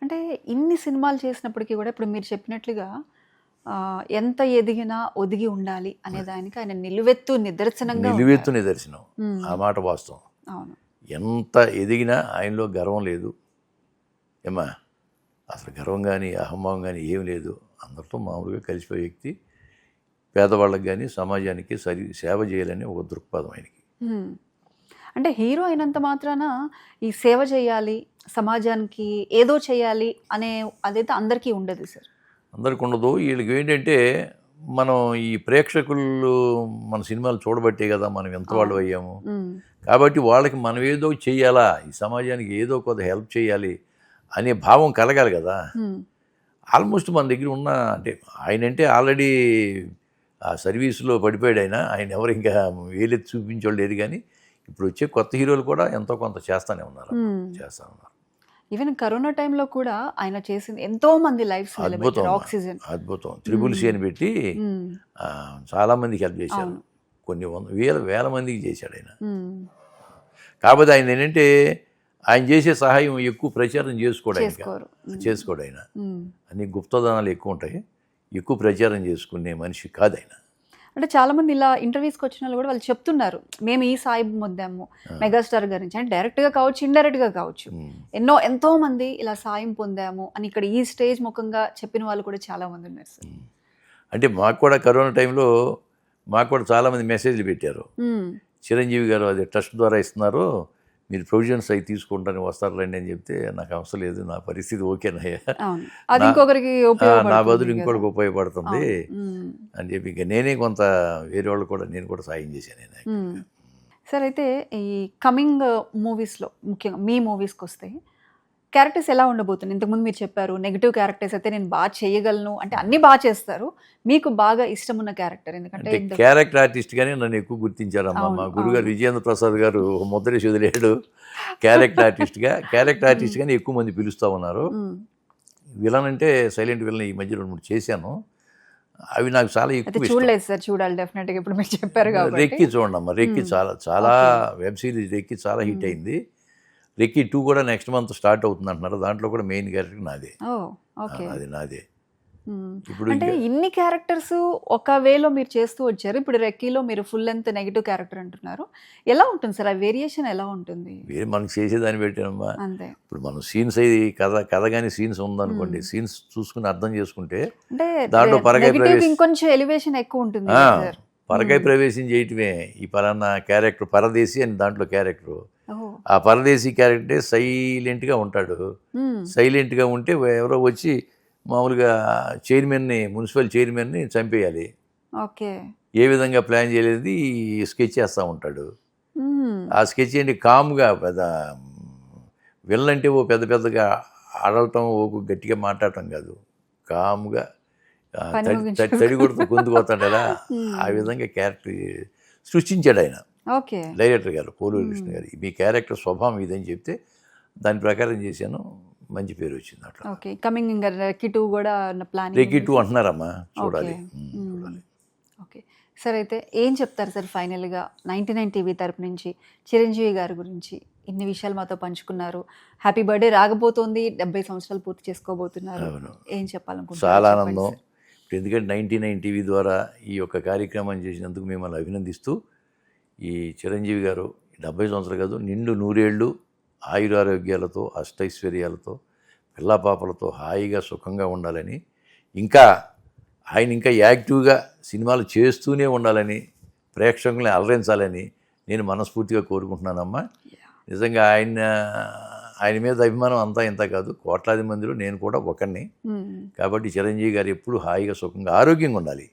అంటే ఇన్ని సినిమాలు చేసినప్పటికీ కూడా ఇప్పుడు మీరు చెప్పినట్లుగా ఎంత ఎదిగినా ఒదిగి ఉండాలి అనే దానికి ఆయన నిలువెత్తు నిదర్శనంగా నిదర్శనం. ఆ మాట వాస్తవం. అవును. ఎంత ఎదిగినా ఆయనలో గర్వం లేదు ఏమా, అసలు గర్వం కానీ అహంభావం కానీ ఏం లేదు. అందరితో మామూలుగా కలిసిపోయే వ్యక్తి. పేదవాళ్ళకి కానీ సమాజానికి సేవ చేయాలని ఒక దృక్పథం ఆయనకి. అంటే హీరో అయినంత మాత్రాన ఈ సేవ చేయాలి, సమాజానికి ఏదో చేయాలి అనే అదైతే అందరికీ ఉండదు సార్. అందరికి ఉండదు. వీళ్ళకి ఏంటంటే మనం ఈ ప్రేక్షకులు మన సినిమాలు చూడబట్టే కదా మనం ఎంత వాళ్ళు అయ్యాము. కాబట్టి వాళ్ళకి మనం ఏదో చెయ్యాలా, ఈ సమాజానికి ఏదో కొంత హెల్ప్ చేయాలి అనే భావం కలగాలి కదా. ఆల్మోస్ట్ మన దగ్గర ఉన్న అంటే ఆయన అంటే ఆల్రెడీ ఆ సర్వీసులో పడిపోయాడు. ఆయన ఎవరు ఇంకా వేలెత్తి చూపించోళ్ళు లేదు. కానీ ఇప్పుడు వచ్చే కొత్త హీరోలు కూడా ఎంతో కొంత చేస్తూనే ఉన్నారు. ఈవెన్ కరోనా టైంలో కూడా ఆయన చేసింది ఎంతో మంది లైఫ్ ఆక్సిజన్ అద్భుతం. త్రిబుల్ సి అని పెట్టి చాలా మందికి హెల్ప్ చేశారు. కొన్ని వేల మందికి చేశాడు ఆయన. కాకపోతే ఆయన ఏంటంటే ఆయన చేసే సహాయం ఎక్కువ ప్రచారం చేసుకోడు ఆయన. అన్ని గుప్తదానాలు ఎక్కువ ఉంటాయి. ఎక్కువ ప్రచారం చేసుకునే మనిషి కాదు ఆయన. అంటే చాలా మంది ఇలా ఇంటర్వ్యూస్కి వచ్చిన వాళ్ళు కూడా వాళ్ళు చెప్తున్నారు, మేము ఈ సాయి పొందాము మెగాస్టార్ గారి నుంచి. అంటే డైరెక్ట్గా కావచ్చు, ఇండైరెక్ట్గా కావచ్చు, ఎంతో మంది ఇలా సాయం పొందాము అని ఇక్కడ ఈ స్టేజ్ ముఖంగా చెప్పిన వాళ్ళు కూడా చాలా మంది ఉన్నారు సార్. అంటే మాకు కూడా కరోనా టైంలో మాకు కూడా చాలామంది మెసేజ్లు పెట్టారు. చిరంజీవి గారు అది ట్రస్ట్ ద్వారా ఇస్తున్నారు, మీరు ప్రొవిజన్స్ అవి తీసుకుంటాను వస్తారులేండి అని చెప్తే, నాకు అవసరం లేదు, నా పరిస్థితి ఓకేనయ్యా, నా బదులు ఇంకోటికి ఉపయోగపడుతుంది అని చెప్పి ఇక నేనే కొంత వేరే వాళ్ళు కూడా నేను కూడా సాయం చేశాను. సార్ అయితే ఈ కమింగ్ మూవీస్లో ముఖ్యంగా మీ మూవీస్కి వస్తే క్యారెక్టర్స్ ఎలా ఉండబోతుంది? ఇంతకుముందు మీరు చెప్పారు నెగిటివ్ క్యారెక్టర్స్ అయితే నేను బాగా చేయగలను, అంటే అన్ని బాగా చేస్తారు. మీకు బాగా ఇష్టం ఉన్న క్యారెక్టర్? ఎందుకంటే క్యారెక్టర్ ఆర్టిస్ట్ గానే నన్ను ఎక్కువ గుర్తించారమ్మా. మా గురుగారు విజయేంద్ర ప్రసాద్ గారు ముద్రేసి వదిలేడు క్యారెక్టర్ ఆర్టిస్ట్ గానే ఎక్కువ మంది పిలుస్తూ ఉన్నారు. విలన్ అంటే సైలెంట్ విలన్ ఈ మధ్య 2-3 చేశాను. అవి నాకు చాలా ఎక్కువ. చూడలేదు సార్, చూడాలి డెఫినెట్గా. ఇప్పుడు మీరు చెప్పారు కాబట్టి రెక్కి చూడండి అమ్మా. రెక్కి చాలా వెబ్ సిరీస్ రెక్కి చాలా హిట్ అయింది. రెక్కీ 2 కూడా నెక్స్ట్ మంత్ స్టార్ట్ అవుతుంది అంటున్నారు. దాంట్లో కూడా మెయిన్ క్యారెక్టర్ నాదే. అది నాదే. ఇప్పుడు అంటే ఇన్ని క్యారెక్టర్స్ ఒక వేలో మీరు చేస్తూ వచ్చారు. ఇప్పుడు రెక్కీలో మీరు ఫుల్ లెంత్ నెగిటివ్ క్యారెక్టర్ అంటున్నారు. ఎలా ఉంటుంది సార్ ఆ వేరియేషన్? ఎలా ఉంటుంది? మనం చేసేదాన్ని పెట్టానమ్మా. అంతే. ఇప్పుడు మనం సీన్స్ అయ్యి కథ కానీ సీన్స్ ఉందనుకోండి, సీన్స్ చూసుకుని అర్థం చేసుకుంటే దాంట్లో పరకాయ ఇంకొంచెం ఎలివేషన్ ఎక్కువ ఉంటుంది. పరకాయ ప్రవేశం చేయటమే. ఈ పలానా క్యారెక్టర్ పరదేశీ అని దాంట్లో క్యారెక్టర్, ఆ పరదేశీ క్యారెక్టరే సైలెంట్గా ఉంటాడు. సైలెంట్గా ఉంటే ఎవరో వచ్చి మామూలుగా మున్సిపల్ చైర్మన్ని చంపేయాలి. ఏ విధంగా ప్లాన్ చేయలేదు స్కెచ్ చేస్తూ ఉంటాడు. ఆ స్కెచ్ ఏంటి కామ్గా, పెద్ద విల్లంటే ఓ పెద్దగా ఆడటం, ఓ గట్టిగా మాట్లాడటం కాదు, కామ్గా తడి కొడుతూ గొంతుకుపోతాడు కదా. ఆ విధంగా క్యారెక్టర్ సృష్టించాడు ఆయన డైరెక్టర్ గారు, పోలూరి కృష్ణ గారు. మీ క్యారెక్టర్ స్వభావం ఇదని చెప్తే దాని ప్రకారం చేశాను. మంచి పేరు వచ్చింది అట్లా. రెక్కీ 2 అంటున్నారమ్మా, చూడాలి. ఓకే సార్, అయితే ఏం చెప్తారు సార్ ఫైనల్గా 99 టీవీ తరపు నుంచి చిరంజీవి గారి గురించి? ఇన్ని విషయాలు మాతో పంచుకున్నారు. హ్యాపీ బర్త్డే రాకపోతుంది, 70 సంవత్సరాలు పూర్తి చేసుకోబోతున్నారు. ఏం చెప్పాలనుకుంటున్నారు? చాలా ఆనందం. ఎందుకంటే 99 టీవీ ద్వారా ఈ యొక్క కార్యక్రమం చేసినందుకు మిమ్మల్ని అభినందిస్తూ, ఈ చిరంజీవి గారు 70 సంవత్సరాలు కాదు, నిండు 100 ఏళ్ళు ఆయురారోగ్యాలతో, అష్టైశ్వర్యాలతో, పిల్లాపాపలతో హాయిగా సుఖంగా ఉండాలని, ఆయన ఇంకా యాక్టివ్గా సినిమాలు చేస్తూనే ఉండాలని, ప్రేక్షకుల్ని అలరించాలని నేను మనస్ఫూర్తిగా కోరుకుంటున్నానమ్మా. నిజంగా ఆయన మీద అభిమానం అంతా ఇంత కాదు, కోట్లాది మందిలో నేను కూడా ఒకరిని. కాబట్టి చిరంజీవి గారు ఎప్పుడు హాయిగా సుఖంగా ఆరోగ్యంగా ఉండాలి.